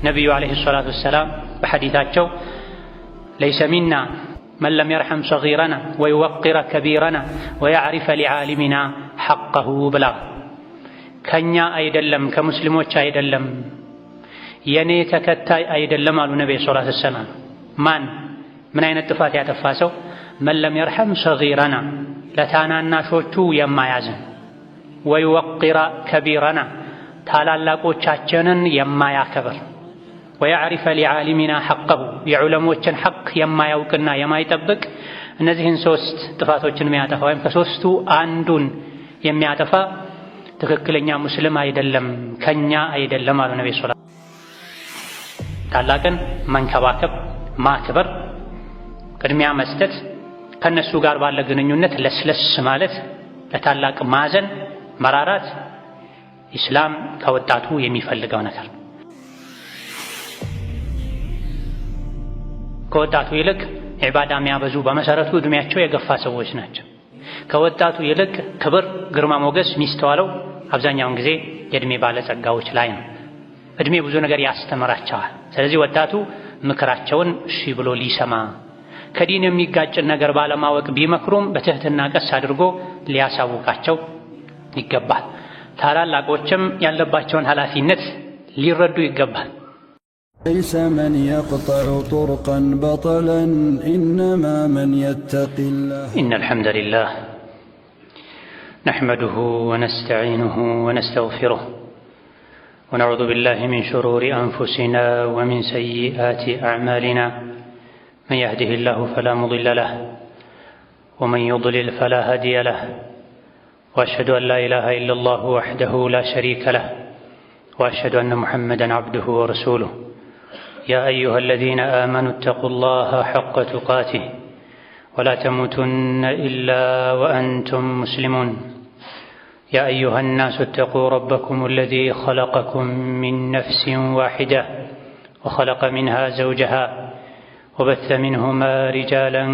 ነቢዩ ዓለይሂ ሰላቱ ወሰላም በሐዲታቸው ለይሰ ሚና መን ለም የርሐም ሰጊረና ወይወቂረ ከቢረና ወየዕሪፈ ሊዓሊሚና ሐቀሁ ብላ ከኛ አይደለም ከሙስሊሞች አይደለም የኔ ተከታይ አይደለም አሉ ነቢዩ ሰለላሁ ዐለይሂ ወሰለም። ምን አይነት ጥፋት ያጠፋ ሰው? መን ለም የርሐም ሰጊረና ለታናናሾቹ የማያዝን፣ ወይወቂረ ከቢረና ታላላቆቻችንን የማያከብር፣ ወየዕሪፈ ሊዓሊሚና ሐቀሁ የዑለሞችን ሐቅ የማያውቅና የማይጠብቅ እነዚህን ሶስት ጥፋቶችን የሚያጠፋ ወይም ከሶስቱ አንዱን የሚያጠፋ ትክክለኛ ሙስሊም አይደለም ከኛ አይደለም አሉ ነብዩ ሰለላሁ ዐለይሂ ወሰለም። ታላቅን መንከባከብ፣ ማክበር፣ ቅድሚያ መስጠት፣ ከነሱ ጋር ባለ ግንኙነት ለስለስ ማለት፣ ለታላቅ ማዘን፣ መራራት ኢስላም ከወጣቱ የሚፈልገው ነገር። ከወጣቱ ይልቅ ዒባዳ የሚያበዙ በመሰረቱ እድሜያቸው የገፋ ሰዎች ናቸው። ከወጣቱ ይልቅ ክብር፣ ግርማ ሞገስ የሚስተዋለው አብዛኛውን ጊዜ የእድሜ ባለጸጋዎች ላይ ነው። እድሜ ብዙ ነገር ያስተምራቸዋል። ስለዚህ ወጣቱ ምክራቸውን እሺ ብሎ ሊሰማ፣ ከዲን የሚጋጭን ነገር ባለማወቅ ቢመክሩም በትህትና ቀስ አድርጎ ሊያሳውቃቸው ይገባል። ታላላቆችም ያለባቸውን ኃላፊነት ሊረዱ ይገባል። ليس من يقطع طرقا بطلا إنما من يتقي الله. إن الحمد لله نحمده ونستعينه ونستغفره ونعوذ بالله من شرور أنفسنا ومن سيئات أعمالنا من يهده الله فلا مضل له ومن يضلل فلا هادي له وأشهد أن لا إله إلا الله وحده لا شريك له وأشهد أن محمدا عبده ورسوله. يا أيها الذين آمنوا اتقوا الله حق تقاته ولا تموتن إلا وأنتم مسلمون. يا أيها الناس اتقوا ربكم الذي خلقكم من نفس واحدة وخلق منها زوجها وبث منهما رجالا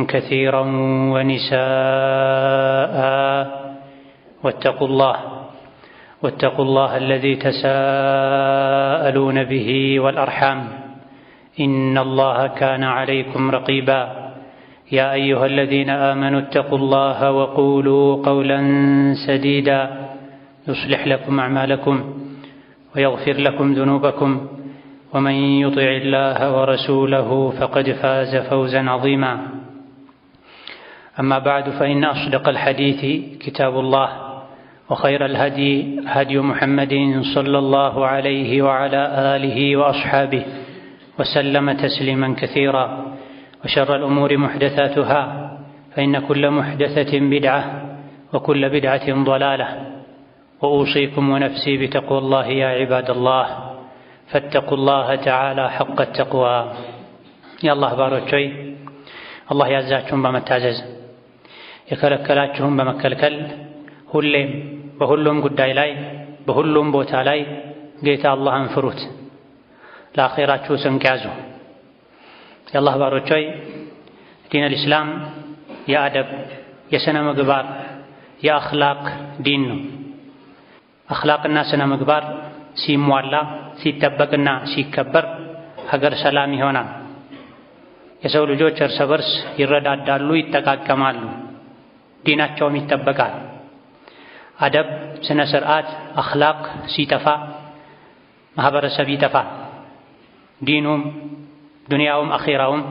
كثيرا ونساء واتقوا الله الذي تساءلون به والأرحام إن الله كان عليكم رقيبا. يا أيها الذين آمنوا اتقوا الله وقولوا قولا سديدا يصلح لكم أعمالكم ويغفر لكم ذنوبكم ومن يطع الله ورسوله فقد فاز فوزا عظيما. أما بعد فإن أصدق الحديث كتاب الله وخير الهدي هدي محمد صلى الله عليه وعلى آله وأصحابه وسلم تسليما كثيرا. وشر الأمور محدثاتها فإن كل محدثة بدعة وكل بدعة ضلالة. وأوصيكم ونفسي بتقوى الله يا عباد الله فاتقوا الله تعالى حق التقوى. يا الله باروچوي الله ያዛችሁን በመታዘዝ የከለከላችሁን በመከልከል ሁሌም በሁሉም ጉዳይ ላይ በሁሉም ቦታ ላይ ጌታ አላህን ፍሩት፣ ለአኺራችሁ ስንቅ ያዙ። የአላህ ባሮች ሆይ ዲነል ኢስላም የአደብ የሥነ ምግባር የአኽላቅ ዲን ነው። አኽላቅና ሥነ ምግባር ሲሟላ ሲጠበቅና ሲከበር ሀገር ሰላም ይሆናል። የሰው ልጆች እርስ በርስ ይረዳዳሉ፣ ይጠቃቀማሉ፣ ዲናቸውም ይጠበቃል። አደብ፣ ስነ ስርዓት፣ አኽላቅ ሲጠፋ ማህበረሰብ ይጠፋል። ዲኑም ዱንያውም አኺራውም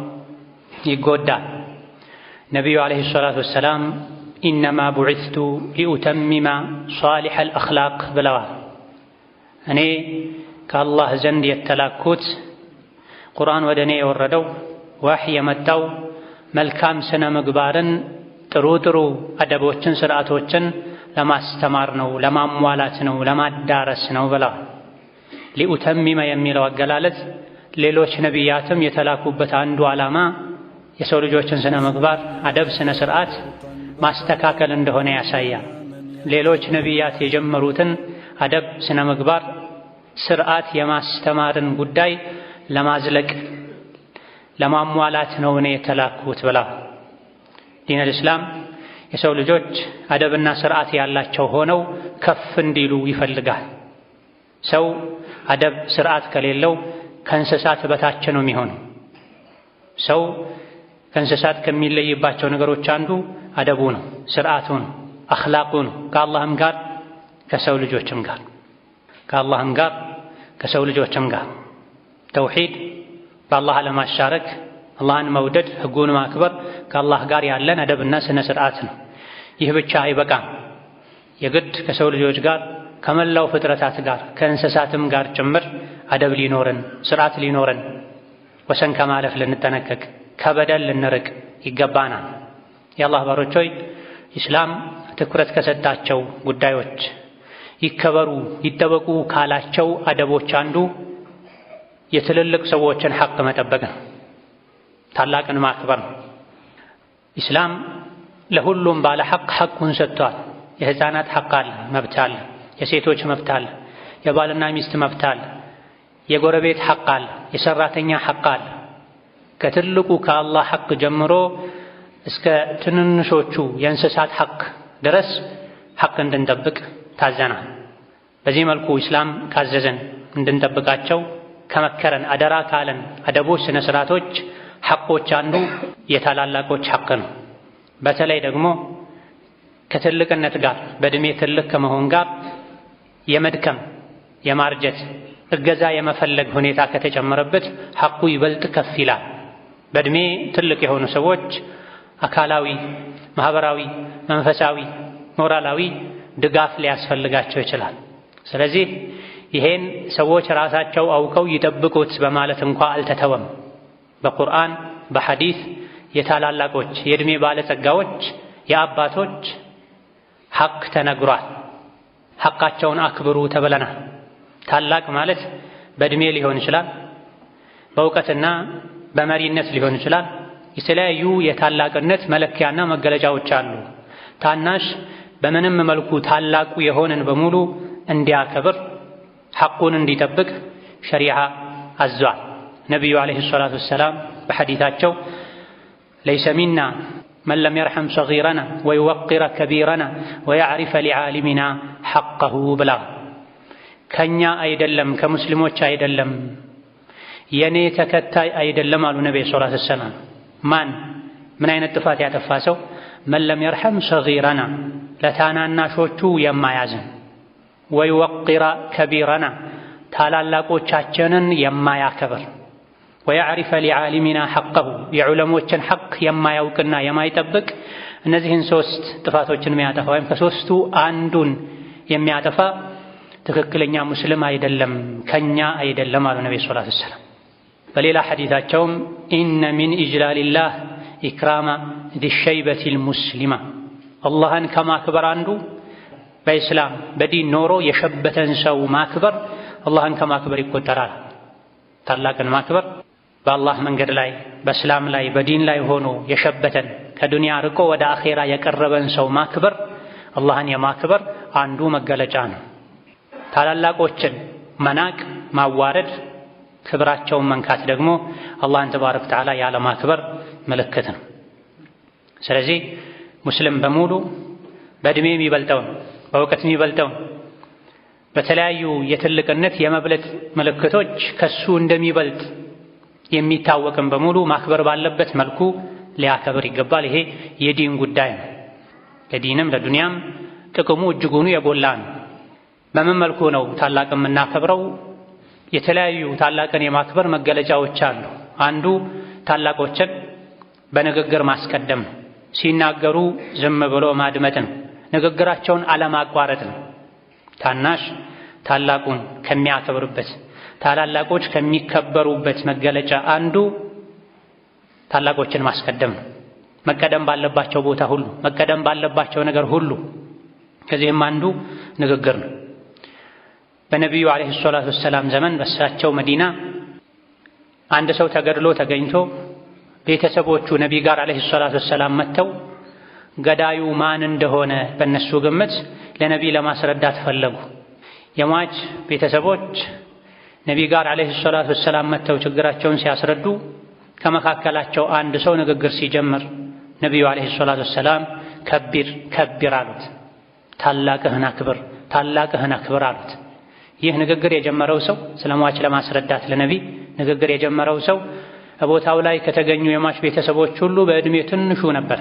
ይጎዳል። ነቢዩ ዓለይሂ ሰላቱ ወሰላም ኢነማ ቡዒስቱ ሊኡተሚመ ሷሊሐል አኽላቅ ብለዋል። እኔ ከአላህ ዘንድ የተላኩት ቁርአን ወደ እኔ የወረደው ዋህይ የመጣው መልካም ስነ ምግባርን ጥሩ ጥሩ አደቦችን ስርዓቶችን ለማስተማር ነው፣ ለማሟላት ነው፣ ለማዳረስ ነው ብለዋል። ሊኡተሚመ የሚለው አገላለጽ ሌሎች ነቢያትም የተላኩበት አንዱ ዓላማ የሰው ልጆችን ስነ ምግባር አደብ ስነ ስርዓት ማስተካከል እንደሆነ ያሳያል። ሌሎች ነቢያት የጀመሩትን አደብ ስነ ምግባር ስርዓት የማስተማርን ጉዳይ ለማዝለቅ ለማሟላት ነው እኔ የተላኩት ብላ። ዲነል ኢስላም የሰው ልጆች አደብና ስርዓት ያላቸው ሆነው ከፍ እንዲሉ ይፈልጋል። ሰው አደብ ስርዓት ከሌለው ከእንስሳት በታች ነው የሚሆነው። ሰው ከእንስሳት ከሚለይባቸው ነገሮች አንዱ አደቡ ነው፣ ስርዓቱ ነው፣ አኽላቁ ነው። ከአላህም ጋር ከሰው ልጆችም ጋር ከአላህም ጋር ከሰው ልጆችም ጋር ተውሂድ በአላህ አለማሻረክ፣ አላህን መውደድ፣ ህጉን ማክበር ከአላህ ጋር ያለን አደብና ስነ ስርዓት ነው። ይህ ብቻ አይበቃም። የግድ ከሰው ልጆች ጋር ከመላው ፍጥረታት ጋር ከእንስሳትም ጋር ጭምር አደብ ሊኖረን፣ ስርዓት ሊኖረን፣ ወሰን ከማለፍ ልንጠነቀቅ፣ ከበደል ልንርቅ ይገባናል። የአላህ ባሮች ሆይ ኢስላም ትኩረት ከሰጣቸው ጉዳዮች ይከበሩ ይጠበቁ ካላቸው አደቦች አንዱ የትልልቅ ሰዎችን ሐቅ መጠበቅ ነው፣ ታላቅን ማክበር ነው። ኢስላም ለሁሉም ባለ ሐቅ ሐቁን ሰጥቷል። የህፃናት ሐቅ አለ፣ መብት አለ። የሴቶች መብት አለ፣ የባልና ሚስት መብት አለ። የጎረቤት ሐቅ አለ፣ የሰራተኛ ሐቅ አለ። ከትልቁ ከአላህ ሐቅ ጀምሮ እስከ ትንንሾቹ የእንስሳት ሐቅ ድረስ ሐቅ እንድንጠብቅ ታዘናል። በዚህ መልኩ ኢስላም ካዘዘን እንድንጠብቃቸው ከመከረን አደራ ካለን አደቦች፣ ስነ ስርዓቶች፣ ሐቆች አንዱ የታላላቆች ሐቅ ነው። በተለይ ደግሞ ከትልቅነት ጋር በእድሜ ትልቅ ከመሆን ጋር የመድከም የማርጀት እገዛ የመፈለግ ሁኔታ ከተጨመረበት ሐቁ ይበልጥ ከፍ ይላል። በእድሜ ትልቅ የሆኑ ሰዎች አካላዊ፣ ማህበራዊ፣ መንፈሳዊ፣ ሞራላዊ ድጋፍ ሊያስፈልጋቸው ይችላል። ስለዚህ ይሄን ሰዎች ራሳቸው አውቀው ይጠብቁት በማለት እንኳ አልተተወም። በቁርአን በሐዲስ የታላላቆች የእድሜ ባለጸጋዎች የአባቶች ሐቅ ተነግሯል። ሐቃቸውን አክብሩ ተብለናል። ታላቅ ማለት በእድሜ ሊሆን ይችላል፣ በእውቀትና በመሪነት ሊሆን ይችላል። የተለያዩ የታላቅነት መለኪያና መገለጫዎች አሉ። ታናሽ በምንም መልኩ ታላቁ የሆነን በሙሉ እንዲያከብር ሐቁን እንዲጠብቅ ሸሪዓ አዟል። ነቢዩ ዓለይሂ ሰላቱ ወሰላም በሐዲታቸው ለይሰ ሚና መን ለም የርሐም ሰጊረና ወይወቅረ ከቢረና ወየዕሪፈ ሊዓሊሚና ሐቀሁ ብላ ከኛ አይደለም ከሙስሊሞች አይደለም የኔ ተከታይ አይደለም አሉ ነቢ ሰለላሁ ዐለይሂ ወሰለም። ማን ምን አይነት ጥፋት ያጠፋ ሰው? መን ለም የርሐም ሰጊረና ለታናናሾቹ የማያዝን፣ ወይወቅረ ከቢረና ታላላቆቻችንን የማያከብር፣ ወየዕሪፈ ሊዓሊሚና ሐቀሁ የዑለሞችን ሐቅ የማያውቅና የማይጠብቅ እነዚህን ሶስት ጥፋቶችን የሚያጠፋ ወይም ከሶስቱ አንዱን የሚያጠፋ ትክክለኛ ሙስሊም አይደለም ከኛ አይደለም አሉ ነቢ ሰለላሁ ዐለይሂ ወሰለም። በሌላ ሐዲታቸውም ኢነ ሚን ኢጅላሊላህ ኢክራማ ዚሸይበቲል ሙስሊማ አላህን ከማክበር አንዱ በኢስላም በዲን ኖሮ የሸበተን ሰው ማክበር አላህን ከማክበር ይቆጠራል። ታላቅን ማክበር በአላህ መንገድ ላይ በእስላም ላይ በዲን ላይ ሆኖ የሸበተን ከዱንያ ርቆ ወደ አኼራ የቀረበን ሰው ማክበር አላህን የማክበር አንዱ መገለጫ ነው። ታላላቆችን መናቅ ማዋረድ፣ ክብራቸውን መንካት ደግሞ አላህን ተባረከ ወተዓላ ያለ ማክበር ምልክት ነው። ስለዚህ ሙስሊም በሙሉ በእድሜ የሚበልጠውን በእውቀት የሚበልጠውን በተለያዩ የትልቅነት የመብለጥ ምልክቶች ከሱ እንደሚበልጥ የሚታወቅም በሙሉ ማክበር ባለበት መልኩ ሊያከብር ይገባል። ይሄ የዲን ጉዳይ ነው። ለዲንም ለዱንያም ጥቅሙ እጅጉኑ የጎላ ነው። በምን መልኩ ነው ታላቅ የምናከብረው? የተለያዩ ታላቅን የማክበር መገለጫዎች አሉ። አንዱ ታላቆችን በንግግር ማስቀደም ነው። ሲናገሩ ዝም ብሎ ማድመጥ ነው። ንግግራቸውን አለማቋረጥ ነው። ታናሽ ታላቁን ከሚያከብርበት ታላላቆች ከሚከበሩበት መገለጫ አንዱ ታላቆችን ማስቀደም ነው። መቀደም ባለባቸው ቦታ ሁሉ፣ መቀደም ባለባቸው ነገር ሁሉ። ከዚህም አንዱ ንግግር ነው። በነቢዩ ዓለይሂ ሰላቱ ወሰላም ዘመን በእሳቸው መዲና አንድ ሰው ተገድሎ ተገኝቶ ቤተሰቦቹ ነቢይ ጋር ዓለይሂ ሰላቱ ወሰላም መጥተው ገዳዩ ማን እንደሆነ በእነሱ ግምት ለነቢይ ለማስረዳት ፈለጉ። የሟች ቤተሰቦች ነቢይ ጋር ዓለይሂ ሰላቱ ወሰላም መጥተው ችግራቸውን ሲያስረዱ ከመካከላቸው አንድ ሰው ንግግር ሲጀምር ነቢዩ ዓለይሂ ሰላቱ ወሰላም ከቢር አሉት። ታላቅህን አክብር አሉት። ይህ ንግግር የጀመረው ሰው ስለ ሟች ለማስረዳት ለነቢይ ንግግር የጀመረው ሰው ቦታው ላይ ከተገኙ የሟች ቤተሰቦች ሁሉ በዕድሜ ትንሹ ነበር።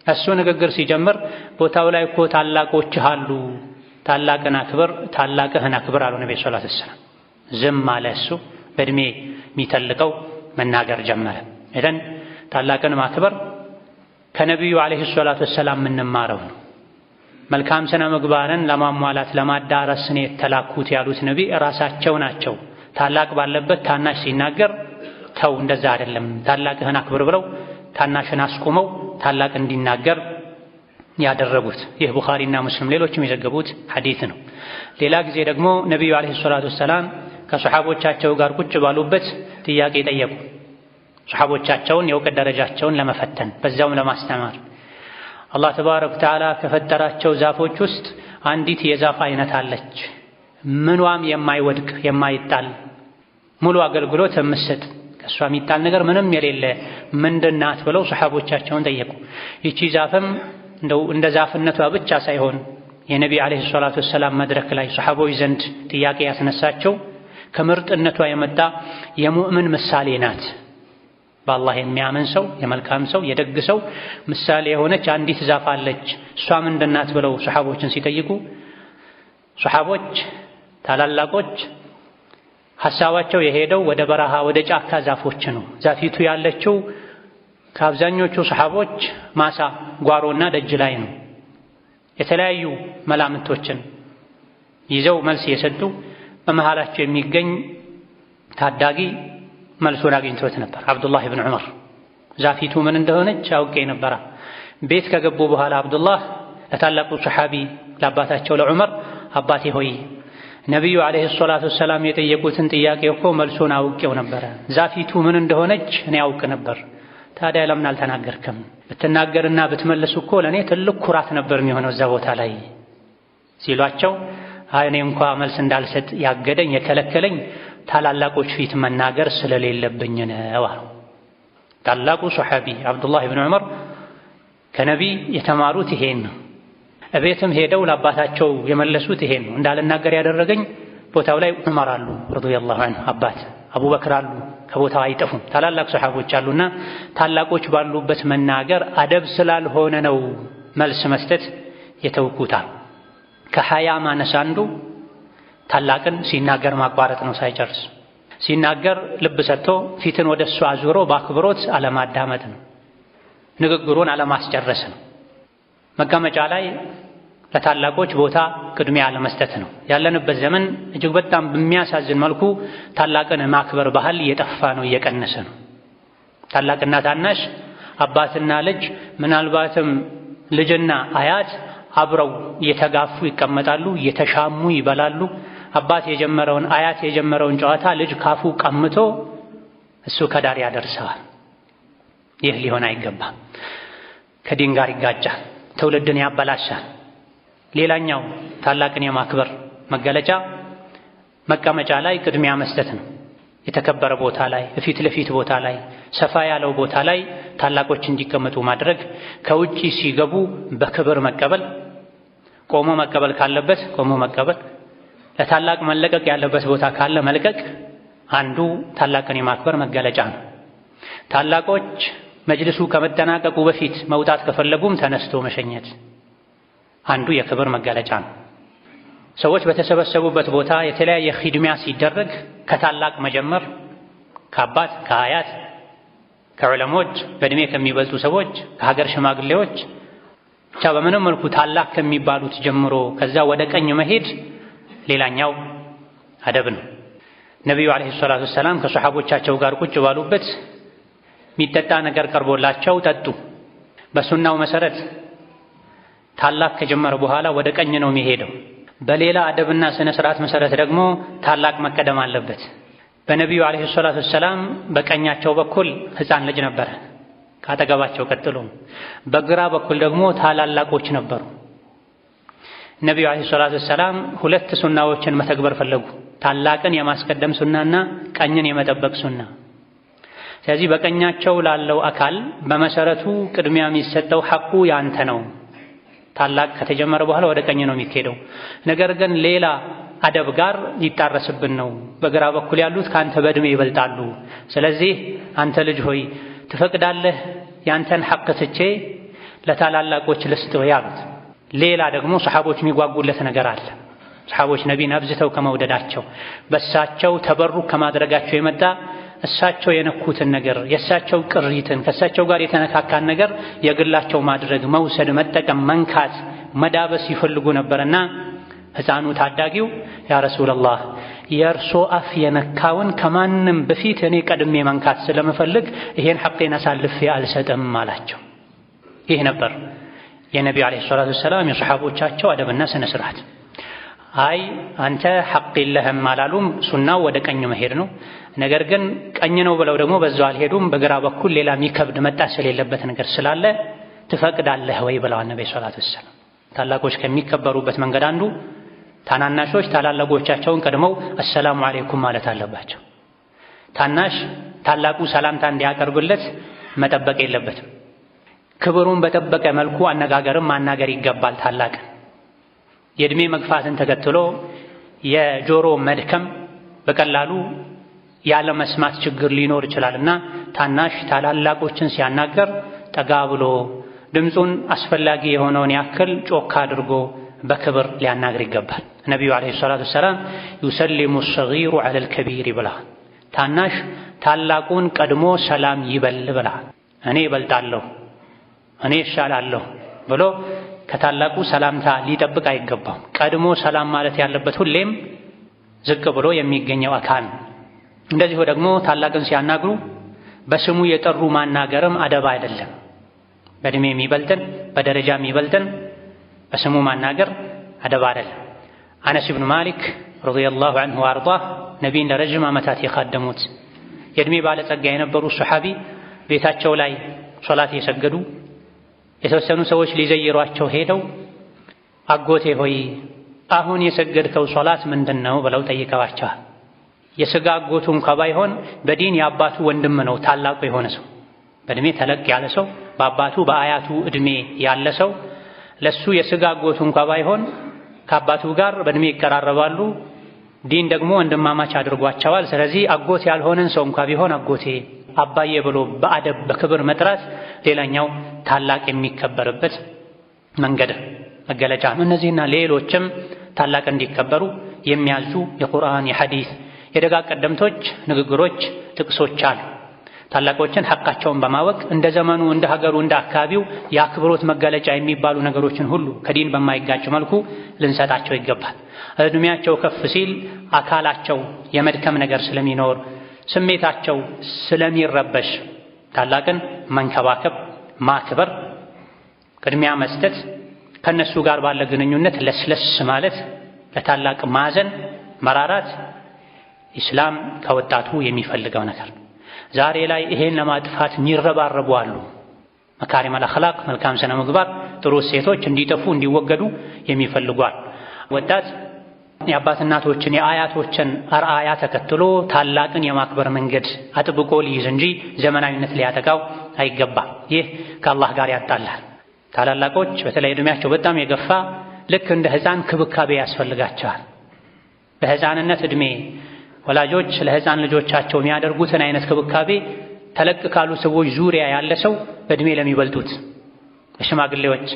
እሱ ንግግር ሲጀምር ቦታው ላይ እኮ ታላቆችህ አሉ፣ ታላቅን አክብር፣ ታላቅህን አክብር አሉ ነብዩ ሰለላሁ ዐለይሂ ወሰለም። ዝም አለ። እሱ በዕድሜ የሚተልቀው መናገር ጀመረ። እደን ታላቅን ማክበር ከነቢዩ ዐለይሂ ሰላቱ ወሰላም የምንማረው ነው። መልካም ስነ ምግባርን ለማሟላት ለማዳረስ ነው የተላኩት ያሉት ነቢ ራሳቸው ናቸው። ታላቅ ባለበት ታናሽ ሲናገር ተው እንደዛ አይደለም ታላቅህን አክብር ብለው ታናሽን አስቆመው ታላቅ እንዲናገር ያደረጉት። ይህ ቡኻሪና ሙስሊም ሌሎችም የዘገቡት ሐዲስ ነው። ሌላ ጊዜ ደግሞ ነቢዩ ዐለይሂ ሰላቱ ወሰላም ከሰሓቦቻቸው ጋር ቁጭ ባሉበት ጥያቄ ጠየቁ። ሰሓቦቻቸውን የእውቀት ደረጃቸውን ለመፈተን በዛውም ለማስተማር። አላህ ተባረከ ወተዓላ ከፈጠራቸው ዛፎች ውስጥ አንዲት የዛፍ አይነት አለች፣ ምኗም የማይወድቅ የማይጣል ሙሉ አገልግሎት የምትሰጥ ከእሷ የሚጣል ነገር ምንም የሌለ ምንድናት ብለው ሰሓቦቻቸውን ጠየቁ። ይቺ ዛፍም እንደው እንደ ዛፍነቷ ብቻ ሳይሆን የነቢ ዐለይሂ ሰላቱ ወሰላም መድረክ ላይ ሰሓቦች ዘንድ ጥያቄ ያስነሳቸው ከምርጥነቷ የመጣ የሙእምን ምሳሌ ናት። በአላህ የሚያምን ሰው የመልካም ሰው የደግ ሰው ምሳሌ የሆነች አንዲት ዛፍ አለች፣ እሷ ምንድናት ብለው ሰሓቦችን ሲጠይቁ ሰሓቦች ታላላቆች ሐሳባቸው የሄደው ወደ በረሃ ወደ ጫካ ዛፎች ነው። ዛፊቱ ያለችው ከአብዛኞቹ ሰሓቦች ማሳ ጓሮና ደጅ ላይ ነው። የተለያዩ መላምቶችን ይዘው መልስ የሰጡ በመሃላቸው የሚገኝ ታዳጊ መልሱን አግኝቶት ነበር። አብዱላህ ብን ዑመር ዛፊቱ ምን እንደሆነች አውቄ ነበራ። ቤት ከገቡ በኋላ አብዱላህ ለታላቁ ሰሓቢ ለአባታቸው ለዑመር አባቴ ሆይ ነቢዩ ዐለይሂ ሰላቱ ወሰላም የጠየቁትን ጥያቄ እኮ መልሱን አውቄው ነበረ። ዛፊቱ ምን እንደሆነች እኔ አውቅ ነበር። ታዲያ ለምን አልተናገርክም? ብትናገርና ብትመልሱ እኮ ለእኔ ትልቅ ኩራት ነበር የሚሆነው እዛ ቦታ ላይ ሲሏቸው እኔ እንኳ መልስ እንዳልሰጥ ያገደኝ የከለከለኝ ታላላቆች ፊት መናገር ስለሌለብኝ ነው አሉ። ታላቁ ሰሓቢ አብዱላህ ብን ዑመር ከነቢይ የተማሩት ይሄን ነው። እቤትም ሄደው ለአባታቸው የመለሱት ይሄን ነው። እንዳልናገር ያደረገኝ ቦታው ላይ ዑመር አሉ ረዲየላሁ ዐንሁ፣ አባት አቡበክር አሉ፣ ከቦታው አይጠፉም። ታላላቅ ሰሓቦች አሉና ታላቆች ባሉበት መናገር አደብ ስላልሆነ ነው መልስ መስጠት የተውኩታ። ከሐያ ማነስ አንዱ ታላቅን ሲናገር ማቋረጥ ነው። ሳይጨርስ ሲናገር ልብ ሰጥቶ ፊትን ወደ እሱ አዙሮ በአክብሮት አለማዳመጥ ነው። ንግግሩን አለማስጨረስ ነው። መቀመጫ ላይ ለታላቆች ቦታ ቅድሚያ አለመስጠት ነው። ያለንበት ዘመን እጅግ በጣም በሚያሳዝን መልኩ ታላቅን ማክበር ባህል እየጠፋ ነው፣ እየቀነሰ ነው። ታላቅና ታናሽ አባትና ልጅ ምናልባትም ልጅና አያት አብረው እየተጋፉ ይቀመጣሉ፣ እየተሻሙ ይበላሉ። አባት የጀመረውን አያት የጀመረውን ጨዋታ ልጅ ካፉ ቀምቶ እሱ ከዳር ያደርሰዋል። ይህ ሊሆን አይገባም። ከዲን ጋር ይጋጫል፣ ትውልድን ያበላሻል። ሌላኛው ታላቅን የማክበር መገለጫ መቀመጫ ላይ ቅድሚያ መስጠት ነው። የተከበረ ቦታ ላይ ፊት ለፊት ቦታ ላይ ሰፋ ያለው ቦታ ላይ ታላቆች እንዲቀመጡ ማድረግ፣ ከውጪ ሲገቡ በክብር መቀበል፣ ቆሞ መቀበል ካለበት ቆሞ መቀበል፣ ለታላቅ መለቀቅ ያለበት ቦታ ካለ መልቀቅ አንዱ ታላቅን የማክበር መገለጫ ነው። ታላቆች መጅልሱ ከመጠናቀቁ በፊት መውጣት ከፈለጉም ተነስቶ መሸኘት አንዱ የክብር መገለጫ ነው። ሰዎች በተሰበሰቡበት ቦታ የተለያየ ኺድሚያ ሲደረግ ከታላቅ መጀመር፣ ከአባት ከአያት ከዑለሞች በእድሜ ከሚበልጡ ሰዎች ከሀገር ሽማግሌዎች ብቻ በምንም መልኩ ታላቅ ከሚባሉት ጀምሮ ከዛ ወደ ቀኝ መሄድ ሌላኛው አደብ ነው። ነቢዩ ዐለይሂ ሰላቱ ወሰላም ከሰሓቦቻቸው ጋር ቁጭ ባሉበት የሚጠጣ ነገር ቀርቦላቸው ጠጡ። በሱናው መሰረት ታላቅ ከጀመረ በኋላ ወደ ቀኝ ነው የሚሄደው። በሌላ አደብና ስነ ስርዓት መሰረት ደግሞ ታላቅ መቀደም አለበት። በነቢዩ ዐለይሂ ሰላቱ ወሰላም በቀኛቸው በኩል ሕፃን ልጅ ነበረ ካጠገባቸው ቀጥሎ፣ በግራ በኩል ደግሞ ታላላቆች ነበሩ። ነቢዩ ዐለይሂ ሰላቱ ወሰላም ሁለት ሱናዎችን መተግበር ፈለጉ። ታላቅን የማስቀደም ሱናና ቀኝን የመጠበቅ ሱና። ስለዚህ በቀኛቸው ላለው አካል በመሰረቱ ቅድሚያ የሚሰጠው ሐቁ ያንተ ነው። ታላቅ ከተጀመረ በኋላ ወደ ቀኝ ነው የሚሄደው። ነገር ግን ሌላ አደብ ጋር ሊጣረስብን ነው። በግራ በኩል ያሉት ካንተ በእድሜ ይበልጣሉ። ስለዚህ አንተ ልጅ ሆይ ትፈቅዳለህ ያንተን ሐቅ ትቼ ለታላላቆች ልስጥ ወይ አሉት። ሌላ ደግሞ ሰሓቦች የሚጓጉለት ነገር አለ። ሰሓቦች ነቢን አብዝተው ከመውደዳቸው በእሳቸው ተበሩክ ከማድረጋቸው የመጣ እሳቸው የነኩትን ነገር የእሳቸው ቅሪትን ከእሳቸው ጋር የተነካካን ነገር የግላቸው ማድረግ፣ መውሰድ፣ መጠቀም፣ መንካት፣ መዳበስ ይፈልጉ ነበርና ሕፃኑ ታዳጊው ያ ረሱለላህ የእርሶ አፍ የነካውን ከማንም በፊት እኔ ቀድሜ መንካት ስለምፈልግ ይሄን ሐቄን አሳልፌ አልሰጥም አላቸው። ይህ ነበር የነቢዩ ዓለይሂ ሰላቱ ወሰላም የሰሓቦቻቸው አደብና ስነ ስርዓት። አይ አንተ ሐቅ የለህም አላሉም። ሱናው ወደ ቀኝ መሄድ ነው። ነገር ግን ቀኝ ነው ብለው ደግሞ በዛው አልሄዱም። በግራ በኩል ሌላ የሚከብድ መጣስ የሌለበት ነገር ስላለ ትፈቅዳለህ ወይ ብለዋል ነብዩ ሰለላሁ ዐለይሂ ወሰለም። ታላቆች ከሚከበሩበት መንገድ አንዱ ታናናሾች ታላላቆቻቸውን ቀድመው አሰላሙ አለይኩም ማለት አለባቸው። ታናሽ ታላቁ ሰላምታ እንዲያቀርብለት መጠበቅ የለበትም። ክብሩን በጠበቀ መልኩ አነጋገርም ማናገር ይገባል። ታላቅ የእድሜ መግፋትን ተከትሎ የጆሮ መድከም በቀላሉ ያለ መስማት ችግር ሊኖር ይችላልና ታናሽ ታላላቆችን ሲያናገር ጠጋ ብሎ ድምፁን አስፈላጊ የሆነውን ያክል ጮክ አድርጎ በክብር ሊያናግር ይገባል። ነቢዩ ዓለይሂ ሰላቱ ወሰላም ዩሰሊሙ ሰጊሩ ዐለል ከቢር ብለዋል። ታናሽ ታላቁን ቀድሞ ሰላም ይበል ብለዋል። እኔ ይበልጣለሁ እኔ እሻላለሁ ብሎ ከታላቁ ሰላምታ ሊጠብቅ አይገባም። ቀድሞ ሰላም ማለት ያለበት ሁሌም ዝቅ ብሎ የሚገኘው አካል። እንደዚሁ ደግሞ ታላቅን ሲያናግሩ በስሙ የጠሩ ማናገርም አደብ አይደለም። በእድሜ የሚበልጥን በደረጃ የሚበልጥን በስሙ ማናገር አደብ አይደለም። አነስ ብኑ ማሊክ ረዲየላሁ ዐንሁ ወአርዳህ ነቢይን ለረጅም ዓመታት የኻደሙት የእድሜ ባለጸጋ የነበሩ ሱሐቢ ቤታቸው ላይ ሶላት የሰገዱ የተወሰኑ ሰዎች ሊዘይሯቸው ሄደው አጎቴ ሆይ አሁን የሰገድከው ሶላት ምንድን ነው ብለው ጠይቀዋቸዋል። የሥጋ አጎቱ እንኳ ባይሆን በዲን የአባቱ ወንድም ነው ታላቁ የሆነ ሰው፣ በእድሜ ተለቅ ያለ ሰው፣ በአባቱ በአያቱ እድሜ ያለ ሰው ለሱ የሥጋ አጎቱ እንኳ ባይሆን ከአባቱ ጋር በእድሜ ይቀራረባሉ። ዲን ደግሞ ወንድማማች አድርጓቸዋል። ስለዚህ አጎት ያልሆነን ሰው እንኳ ቢሆን አጎቴ አባዬ ብሎ በአደብ በክብር መጥራት ሌላኛው ታላቅ የሚከበርበት መንገድ መገለጫ ነው። እነዚህና ሌሎችም ታላቅ እንዲከበሩ የሚያዙ የቁርአን የሐዲስ የደጋግ ቀደምቶች ንግግሮች ጥቅሶች አሉ። ታላቆችን ሐቃቸውን በማወቅ እንደ ዘመኑ እንደ ሀገሩ እንደ አካባቢው የአክብሮት መገለጫ የሚባሉ ነገሮችን ሁሉ ከዲን በማይጋጭ መልኩ ልንሰጣቸው ይገባል። እድሜያቸው ከፍ ሲል አካላቸው የመድከም ነገር ስለሚኖር ስሜታቸው ስለሚረበሽ ታላቅን መንከባከብ፣ ማክበር፣ ቅድሚያ መስጠት፣ ከነሱ ጋር ባለ ግንኙነት ለስለስ ማለት፣ ለታላቅ ማዘን፣ መራራት ኢስላም ከወጣቱ የሚፈልገው ነገር። ዛሬ ላይ ይሄን ለማጥፋት የሚረባረቡ አሉ። መካሪመል አኽላቅ መልካም ስነ ምግባር ጥሩ እሴቶች እንዲጠፉ እንዲወገዱ የሚፈልጓል። ወጣት የአባት እናቶችን የአያቶችን አርአያ ተከትሎ ታላቅን የማክበር መንገድ አጥብቆ ሊይዝ እንጂ ዘመናዊነት ሊያጠቃው አይገባም። ይህ ከአላህ ጋር ያጣላል። ታላላቆች በተለይ ዕድሜያቸው በጣም የገፋ ልክ እንደ ሕፃን ክብካቤ ያስፈልጋቸዋል። በሕፃንነት ዕድሜ ወላጆች ለሕፃን ልጆቻቸው የሚያደርጉትን አይነት ክብካቤ ተለቅ ካሉ ሰዎች ዙሪያ ያለ ሰው በዕድሜ ለሚበልጡት በሽማግሌዎች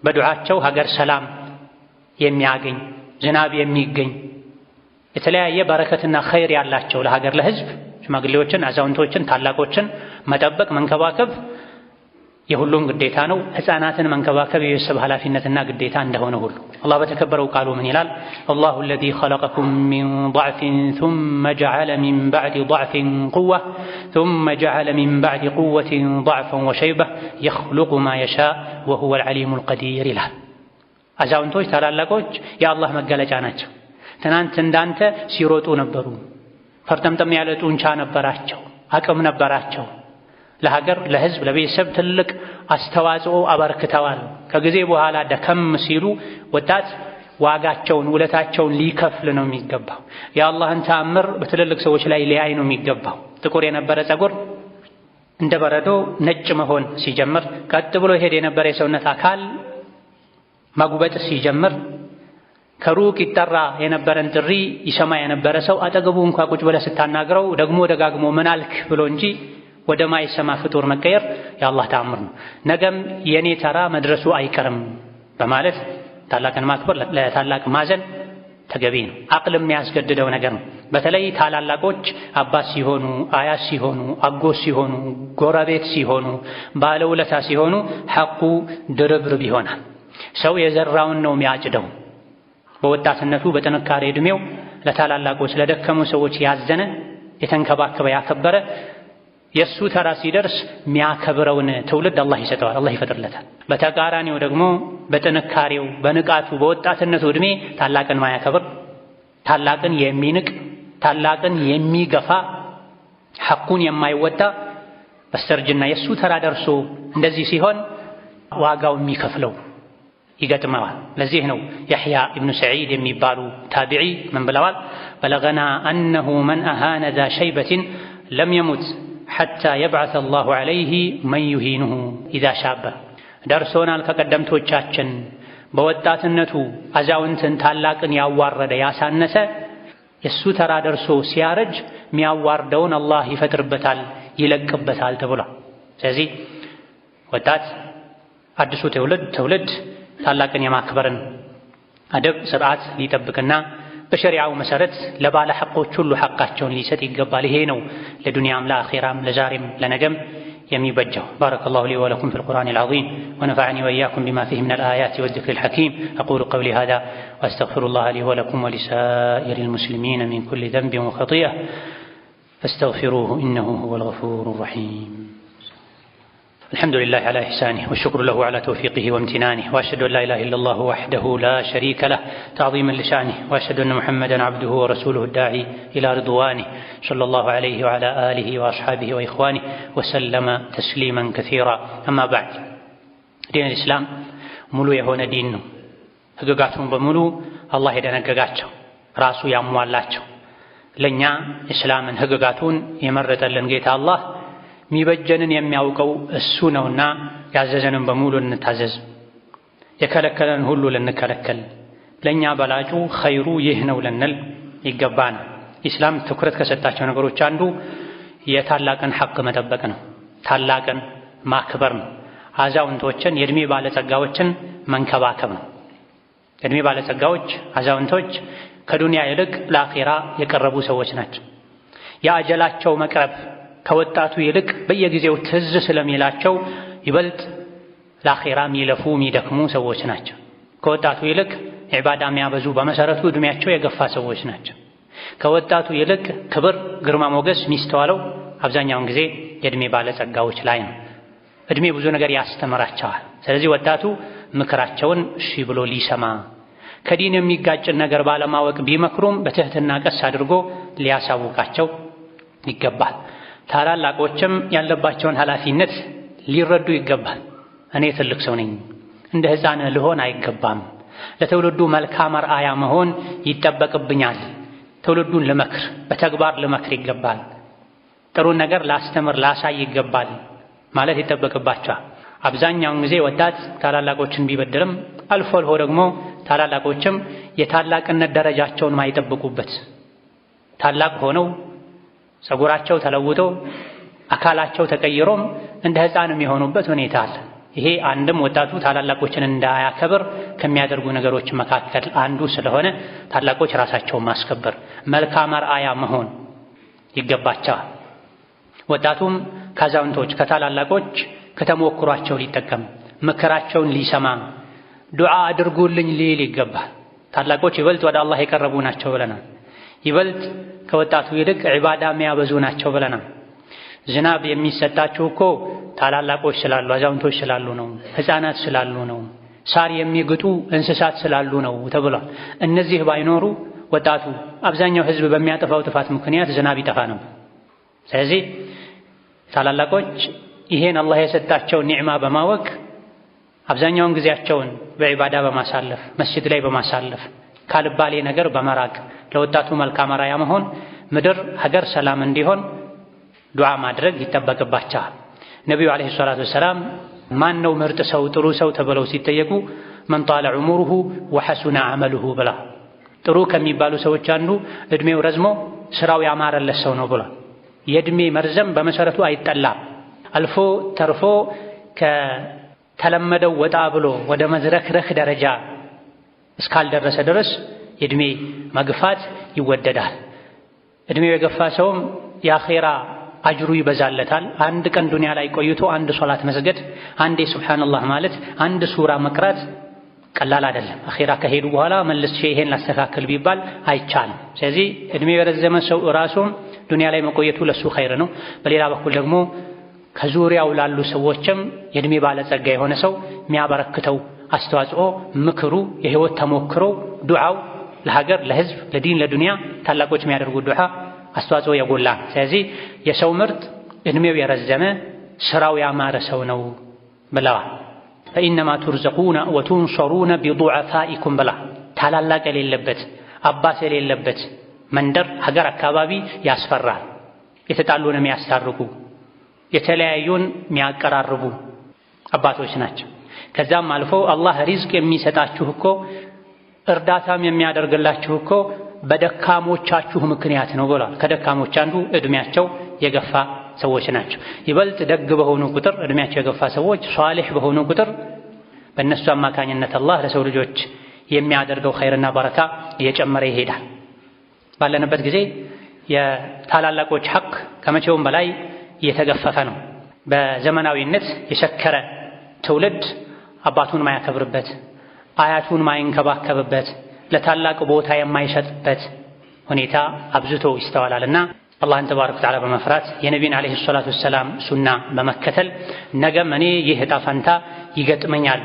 በዱዓቸው ሀገር ሰላም የሚያገኝ ዝናብ የሚገኝ የተለያየ በረከትና ኸይር ያላቸው ለሀገር ለሕዝብ ሽማግሌዎችን፣ አዛውንቶችን፣ ታላቆችን መጠበቅ መንከባከብ የሁሉም ግዴታ ነው። ሕፃናትን መንከባከብ የቤተሰብ ኃላፊነትና ግዴታ እንደሆነ ሁሉ አላህ በተከበረው ቃሉ ምን ይላል? አላሁ አለዚ ኸለቀኩም ሚን ضዕፊን ثመ ጀዐለ ሚን በዕድ ضዕፊን ቁወة ثመ ጀዐለ ሚን በዕድ ቁወትን ضዕፈን ወሸይበህ የኽሉቁ ማ የሻእ ወሁወል ዐሊሙል ቀዲር ይላል። አዛውንቶች ታላላቆች የአላህ መገለጫ ናቸው። ትናንት እንዳንተ ሲሮጡ ነበሩ። ፈርጠምጠም ያለ ጡንቻ ነበራቸው፣ አቅም ነበራቸው። ለሀገር ለሕዝብ ለቤተሰብ ትልቅ አስተዋጽኦ አበርክተዋል። ከጊዜ በኋላ ደከም ሲሉ ወጣት ዋጋቸውን ውለታቸውን ሊከፍል ነው የሚገባው። የአላህን ተአምር በትልልቅ ሰዎች ላይ ሊያይ ነው የሚገባው። ጥቁር የነበረ ጸጉር እንደ በረዶ ነጭ መሆን ሲጀምር፣ ቀጥ ብሎ ይሄድ የነበረ የሰውነት አካል ማጉበጥ ሲጀምር፣ ከሩቅ ይጠራ የነበረን ጥሪ ይሰማ የነበረ ሰው አጠገቡ እንኳን ቁጭ ብለህ ስታናግረው ደግሞ ደጋግሞ ምን አልክ ብሎ እንጂ ወደ ማይሰማ ፍጡር መቀየር የአላህ ተአምር ነው። ነገም የኔ ተራ መድረሱ አይቀርም በማለት ታላቅን ማክበር ለታላቅ ማዘን ተገቢ ነው። አቅል የሚያስገድደው ነገር ነው። በተለይ ታላላቆች አባት ሲሆኑ፣ አያት ሲሆኑ፣ አጎት ሲሆኑ፣ ጎረቤት ሲሆኑ፣ ባለውለታ ሲሆኑ ሐቁ ድርብርብ ይሆናል። ሰው የዘራውን ነው የሚያጭደው። በወጣትነቱ በጥንካሬ ዕድሜው ለታላላቆች ለደከሙ ሰዎች ያዘነ የተንከባከበ ያከበረ የእሱ ተራ ሲደርስ የሚያከብረውን ትውልድ አላህ ይሰጠዋል፣ አላህ ይፈጥርለታል። በተቃራኒው ደግሞ በጥንካሬው በንቃቱ በወጣትነቱ ዕድሜ ታላቅን ማያከብር፣ ታላቅን የሚንቅ፣ ታላቅን የሚገፋ፣ ሐቁን የማይወጣ በስተርጅና የእሱ ተራ ደርሶ እንደዚህ ሲሆን ዋጋው የሚከፍለው ይገጥመዋል። ለዚህ ነው የሕያ ኢብኑ ሰዒድ የሚባሉ ታቢዒ ምን ብለዋል? በለገና አነሁ መን አሃነ ዛ ሸይበትን ለም የሙት ሐታ የብዓተ አላሁ ዐለይሂ መን ዩሂኑሁ ኢዛ ሻበ። ደርሶናል ከቀደምቶቻችን በወጣትነቱ አዛውንትን ታላቅን ያዋረደ ያሳነሰ የእሱ ተራ ደርሶ ሲያረጅ የሚያዋርደውን አላህ ይፈጥርበታል ይለቅበታል ተብሏል። ስለዚህ ወጣት አዲሱ ትውልድ ታላቅን የማክበርን አደብ ስርዓት ሊጠብቅና በሸሪዓው መሰረት ለባለ ሐቆች ሁሉ ሐቃቸውን ሊሰጥ ይገባል። ይሄ ነው ለዱንያም ለአኺራም ለዛሬም ለነገም የሚበጀው። ባረከላሁ ሊ ወለኩም ፊል ቁርአኒል ዐዚም ወነፈዐኒ ወኢያኩም ቢማ ፊሂ ሚነል አያቲ ወዚክሪል ሐኪም አቁሉ ቀውሊ ሃዛ ወአስተግፊሩላህ ሊ ወለኩም ወሊሳኢሪል ሙስሊሚነ ሚን ኩሊ ዘንቢን ወኸጢአ ፈስተግፊሩሁ ኢነሁ ሁወል ገፉሩር ረሒም። الحمد لله على إحسانه والشكر له على توفيقه وامتنانه وأشهد أن لا إله إلا الله وحده لا شريك له تعظيما لشأنه وأشهد أن محمدا عبده ورسوله الداعي إلى رضوانه صلى الله عليه وعلى آله وأصحابه وإخوانه وسلم تسليما كثيرا. أما بعد، دين الإسلام ሙሉ የሆነ ዲን ነው። ህግጋቱን በሙሉ አላህ የደነገጋቸው ራሱ ያሟላቸው ለኛ እስላምን ህግጋቱን የመረጠልን ጌታ አላህ ሚበጀንን የሚያውቀው እሱ ነውና ያዘዘንን በሙሉ ልንታዘዝ፣ የከለከለን ሁሉ ልንከለከል፣ ለኛ በላጩ ኸይሩ ይህ ነው ልንል ይገባናል። ኢስላም ትኩረት ከሰጣቸው ነገሮች አንዱ የታላቅን ሐቅ መጠበቅ ነው። ታላቅን ማክበር ነው። አዛውንቶችን የእድሜ ባለጸጋዎችን መንከባከብ ነው። የእድሜ ባለጸጋዎች አዛውንቶች ከዱንያ ይልቅ ለአኺራ የቀረቡ ሰዎች ናቸው። የአጀላቸው መቅረብ ከወጣቱ ይልቅ በየጊዜው ትዝ ስለሚላቸው ይበልጥ ለአኺራ የሚለፉ የሚደክሙ ሰዎች ናቸው። ከወጣቱ ይልቅ ዒባዳ የሚያበዙ በመሰረቱ እድሜያቸው የገፋ ሰዎች ናቸው። ከወጣቱ ይልቅ ክብር፣ ግርማ ሞገስ የሚስተዋለው አብዛኛውን ጊዜ የእድሜ ባለጸጋዎች ላይ ነው። እድሜ ብዙ ነገር ያስተምራቸዋል። ስለዚህ ወጣቱ ምክራቸውን እሺ ብሎ ሊሰማ፣ ከዲን የሚጋጭን ነገር ባለማወቅ ቢመክሩም በትህትና ቀስ አድርጎ ሊያሳውቃቸው ይገባል። ታላላቆችም ያለባቸውን ኃላፊነት ሊረዱ ይገባል። እኔ ትልቅ ሰው ነኝ፣ እንደ ሕፃን ልሆን አይገባም። ለትውልዱ መልካም አርአያ መሆን ይጠበቅብኛል። ትውልዱን ልመክር፣ በተግባር ልመክር ይገባል። ጥሩን ነገር ላስተምር፣ ላሳይ ይገባል ማለት ይጠበቅባቸዋል። አብዛኛውን ጊዜ ወጣት ታላላቆችን ቢበድርም አልፎ አልፎ ደግሞ ታላላቆችም የታላቅነት ደረጃቸውን ማይጠብቁበት ታላቅ ሆነው ጸጉራቸው ተለውጦ አካላቸው ተቀይሮም እንደ ሕፃንም የሆኑበት ሁኔታ አለ። ይሄ አንድም ወጣቱ ታላላቆችን እንዳያከብር ከሚያደርጉ ነገሮች መካከል አንዱ ስለሆነ ታላቆች ራሳቸውን ማስከበር፣ መልካም አርአያ መሆን ይገባቸዋል። ወጣቱም ከአዛውንቶች ከታላላቆች ከተሞክሯቸው ሊጠቀም፣ ምክራቸውን ሊሰማ፣ ዱዓ አድርጉልኝ ሊል ይገባል። ታላቆች ይበልጥ ወደ አላህ የቀረቡ ናቸው ብለናል። ይበልጥ ከወጣቱ ይልቅ ዒባዳ የሚያበዙ ናቸው ብለናል። ዝናብ የሚሰጣችሁ እኮ ታላላቆች ስላሉ አዛውንቶች ስላሉ ነው፣ ሕፃናት ስላሉ ነው፣ ሳር የሚግጡ እንስሳት ስላሉ ነው ተብሏል። እነዚህ ባይኖሩ ወጣቱ አብዛኛው ሕዝብ በሚያጠፋው ጥፋት ምክንያት ዝናብ ይጠፋ ነው። ስለዚህ ታላላቆች ይሄን አላህ የሰጣቸውን ኒዕማ በማወቅ አብዛኛውን ጊዜያቸውን በዒባዳ በማሳለፍ መስጂድ ላይ በማሳለፍ ካልባሌ ነገር በመራቅ ለወጣቱ መልካም አርአያ መሆን ምድር ሀገር ሰላም እንዲሆን ዱዓ ማድረግ ይጠበቅባቸዋል። ነቢዩ ዓለይሂ ሰላቱ ወሰላም ማን ነው ምርጥ ሰው ጥሩ ሰው ተብለው ሲጠየቁ መን ጣለ ዑሙሩሁ ወሐሱነ ዐመሉሁ ብላ ጥሩ ከሚባሉ ሰዎች አንዱ እድሜው ረዝሞ ስራው ያማረለት ሰው ነው ብሏል። የእድሜ መርዘም በመሰረቱ አይጠላም። አልፎ ተርፎ ከተለመደው ወጣ ብሎ ወደ መዝረክረክ ደረጃ እስካልደረሰ ድረስ የእድሜ መግፋት ይወደዳል። እድሜው የገፋ ሰውም የአኼራ አጅሩ ይበዛለታል። አንድ ቀን ዱንያ ላይ ቆይቶ አንድ ሶላት መስገድ፣ አንዴ ሱብሓነላህ ማለት፣ አንድ ሱራ መቅራት ቀላል አይደለም። አኼራ ከሄዱ በኋላ መልሼ ይሄን ላስተካክል ቢባል አይቻልም። ስለዚህ እድሜው የረዘመ ሰው ራሱም ዱንያ ላይ መቆየቱ ለሱ ኸይር ነው። በሌላ በኩል ደግሞ ከዙሪያው ላሉ ሰዎችም የእድሜ ባለጸጋ የሆነ ሰው የሚያበረክተው አስተዋጽኦ፣ ምክሩ፣ የህይወት ተሞክሮ፣ ዱዓው ለሀገር፣ ለህዝብ፣ ለዲን፣ ለዱንያ ታላቆች የሚያደርጉት ዱዓ አስተዋጽኦ የጎላ። ስለዚህ የሰው ምርጥ እድሜው የረዘመ ስራው ያማረ ሰው ነው ብለዋል። ፈኢነማ ቱርዘቁነ ወቱንሰሩነ ቢዱዓፋኢኩም ብላ ታላላቅ የሌለበት አባት የሌለበት መንደር፣ ሀገር፣ አካባቢ ያስፈራል። የተጣሉን የሚያስታርቁ የተለያዩን የሚያቀራርቡ አባቶች ናቸው። ከዛም አልፎ አላህ ሪዝቅ የሚሰጣችሁ እኮ እርዳታም የሚያደርግላችሁ እኮ በደካሞቻችሁ ምክንያት ነው ብሏል። ከደካሞች አንዱ እድሜያቸው የገፋ ሰዎች ናቸው። ይበልጥ ደግ በሆኑ ቁጥር እድሜያቸው የገፋ ሰዎች ሷሊህ በሆኑ ቁጥር በእነሱ አማካኝነት አላህ ለሰው ልጆች የሚያደርገው ኸይርና በረካ እየጨመረ ይሄዳል። ባለንበት ጊዜ የታላላቆች ሐቅ ከመቼውም በላይ እየተገፈፈ ነው። በዘመናዊነት የሰከረ ትውልድ አባቱን ማያከብርበት፣ አያቱን ማይንከባከብበት፣ ለታላቅ ቦታ የማይሰጥበት ሁኔታ አብዝቶ ይስተዋላልና አላህን ተባረከ ወተዓላ በመፍራት የነቢዩን ዓለይሂ ሰላቱ ወሰላም ሱና በመከተል ነገም እኔ ይህ ዕጣ ፈንታ ይገጥመኛል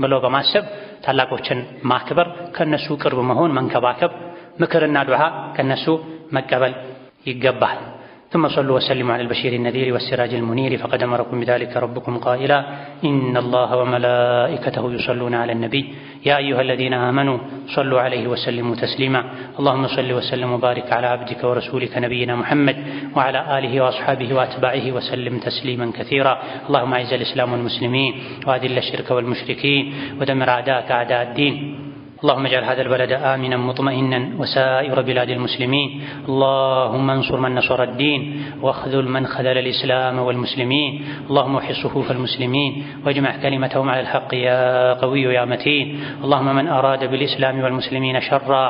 ብሎ በማሰብ ታላቆችን ማክበር፣ ከነሱ ቅርብ መሆን፣ መንከባከብ፣ ምክርና ዱዓ ከነሱ መቀበል ይገባል። ثم صلوا وسلموا على البشير النذير والسراج المنير فقد أمركم بذلك ربكم قائلا إن الله وملائكته يصلون على النبي يا أيها الذين آمنوا صلوا عليه وسلموا تسليما اللهم صل وسلم وبارك على عبدك ورسولك نبينا محمد وعلى آله وأصحابه وأتباعه وسلم تسليما كثيرا اللهم أعز الإسلام والمسلمين وأذل الشرك والمشركين ودمر أعداءك أعداء الدين اللهم اجعل هذا البلد آمنا مطمئنا وسائر بلاد المسلمين اللهم انصر من نصر الدين واخذل من خذل الإسلام والمسلمين اللهم وحد صفوف المسلمين واجمع كلمتهم على الحق يا قوي يا متين اللهم من أراد بالإسلام والمسلمين شرا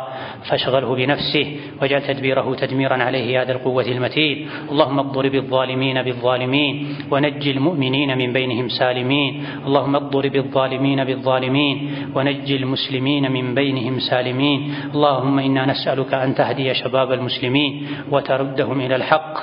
فاشغله بنفسه واجعل تدبيره تدميرا عليه يا ذا القوة المتين اللهم اضرب الظالمين بالظالمين ونجي المؤمنين من بينهم سالمين اللهم اضرب الظالمين بالظالمين ونجي المسلمين من بينهم سالمين اللهم إنا نسألك أن تهدي شباب المسلمين وتردهم إلى الحق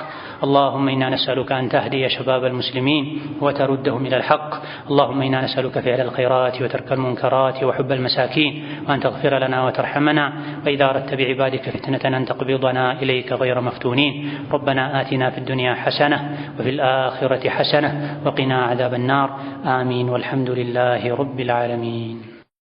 اللهم إنا نسألك أن تهدي شباب المسلمين وتردهم إلى الحق اللهم إنا نسألك فعل الخيرات وترك المنكرات وحب المساكين وأن تغفر لنا وترحمنا وإذا أردت بعبادك فتنة أن تقبضنا إليك غير مفتونين ربنا آتنا في الدنيا حسنة وفي الآخرة حسنة وقنا عذاب النار آمين والحمد لله رب العالمين.